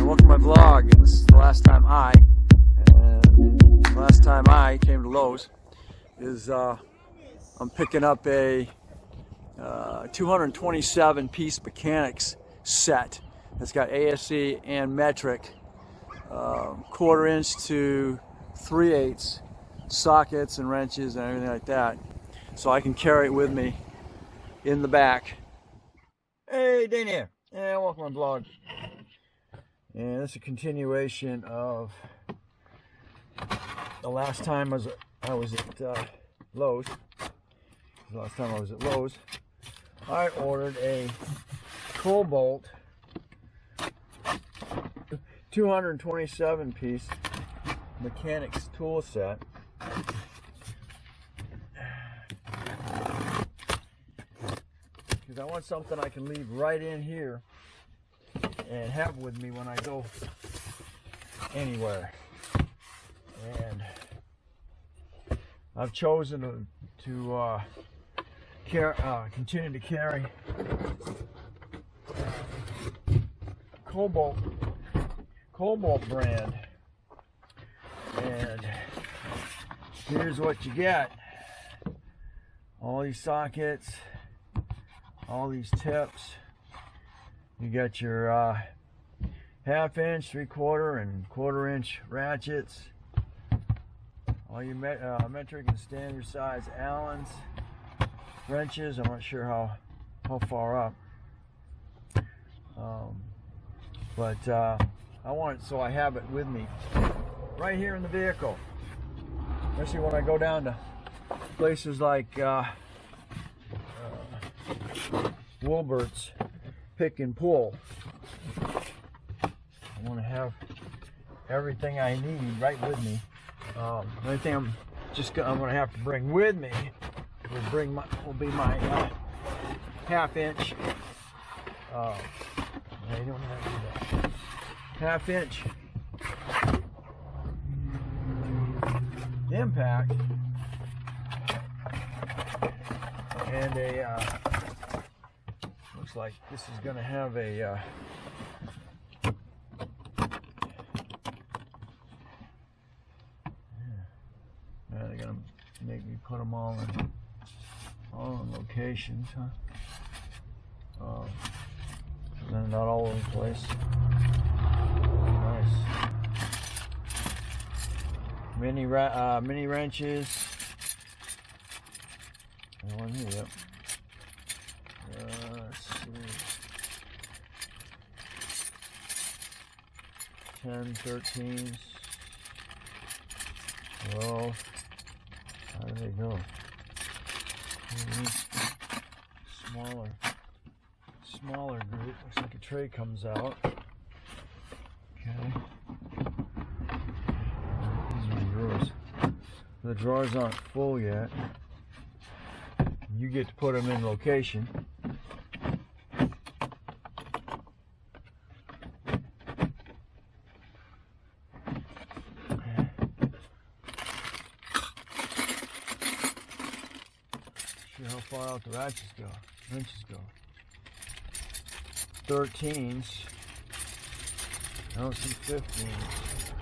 welcome to my vlog. This is the last time I came to Lowe's is I'm picking up a 227 piece Machanics set that's got ASC and metric, 1/4 inch to 3/8 sockets and wrenches and everything like that, so I can carry it with me in the back. Hey, Dane here. Yeah, welcome to my vlog. And this is a continuation of the last time I was at Lowe's. The last time I was at Lowe's, I ordered a Kobalt 227 piece Machanics tool set. Because I want something I can leave right in here and have with me when I go anywhere. And I've chosen to continue to carry Kobalt brand. And here's what you get: all these sockets, all these tips. You got your 1/2 inch, 3/4, and 1/4 inch ratchets. All your metric and standard size Allens, wrenches. I'm not sure how far up, but I want it so I have it with me right here in the vehicle, especially when I go down to places like Wilbert's Pick and Pull. I want to have everything I need right with me. The only thing I'm going to have to bring with me will be my 1/2 inch. I don't have to do that. 1/2 inch impact and a looks like this is going to have a they're going to make me put them all in locations, huh? And not all over the place. Nice. Mini wrenches. One here, yep. Let's see. 10, 13s. 12. How do they go? Smaller group. Looks like a tray comes out. Okay. These are the drawers. The drawers aren't full yet. You get to put them in location. See how far out the wrenches go. 13s. I don't see 15s,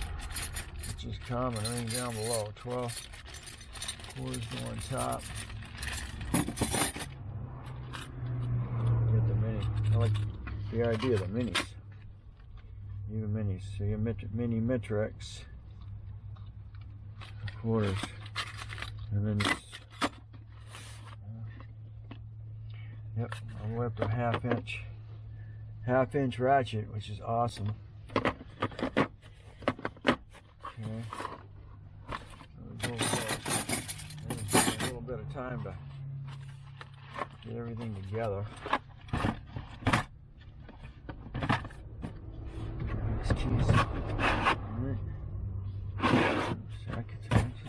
which is common. Everything down below. 12. 4s go on top. Get the mini. I like the idea of the minis. Even minis. So you have mini metrics, 1/4s, and then it's yep, all the way up to a 1/2 inch. 1/2 inch ratchet, which is awesome. Okay. A little bit of time to get everything together. These keys. Sockets, wrenches.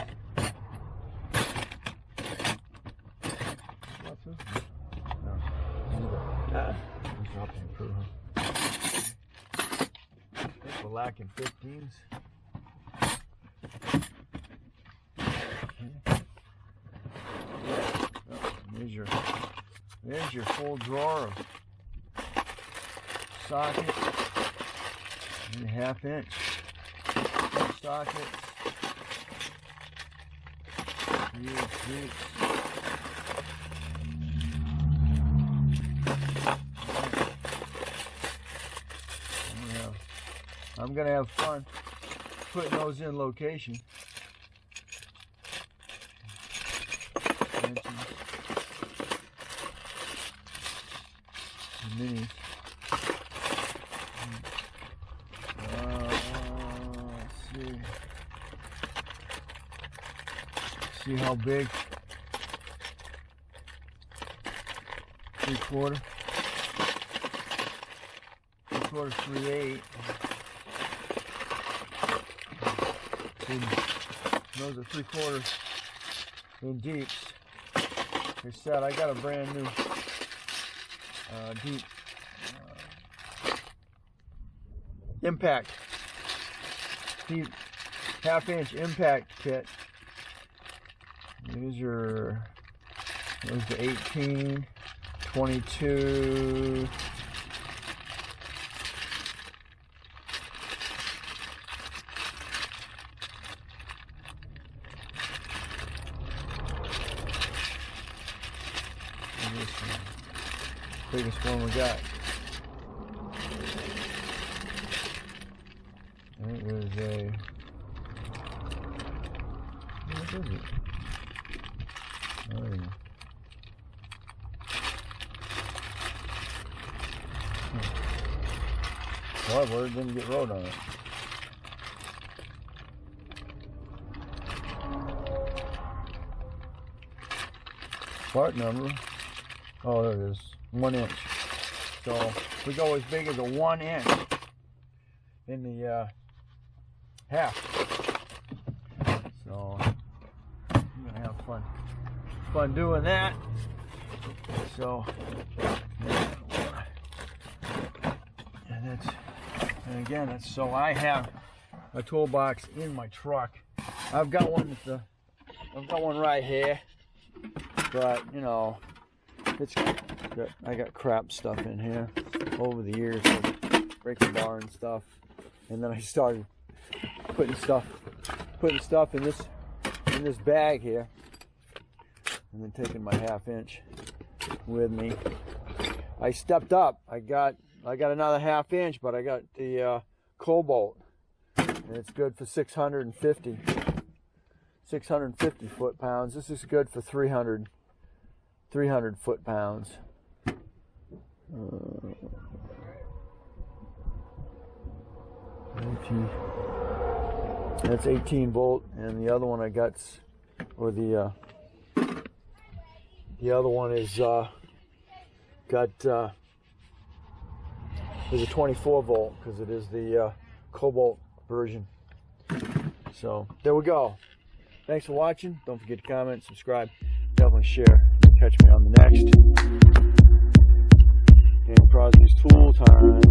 No. Dropping through, huh? I think we're lacking 15s. Okay. Oh, there's your full drawer of sockets, and a 1/2 inch socket. I'm gonna have fun putting those in location. Minis. Let's see how big. 3/4, 3/8. Those are 3/4 in deeps. Like I said, I got a brand new deep impact, deep 1/2 inch impact kit. These are the 18, 22. Biggest one we got. It was a, what is it? I don't know. However, it didn't get wrote on it. Part number. Oh, there it is. 1 inch. So we go as big as a 1 inch in the half. So I'm gonna have fun doing that. So and again, that's so I have a toolbox in my truck. I've got one right here, but you know, I got crap stuff in here over the years, like breaking bar and stuff, and then I started putting stuff in this bag here, and then taking my 1/2 inch with me. I stepped up. I got another 1/2 inch, but I got the Kobalt, and it's good for 650 foot-pounds. This is good for 300 foot-pounds. That's 18 volt, and the other one I got, or the other one is is a 24 volt, because it is the Kobalt version. So there we go. Thanks for watching. Don't forget to comment, subscribe, definitely share. Catch me on the next. And Crosby's Tool Time.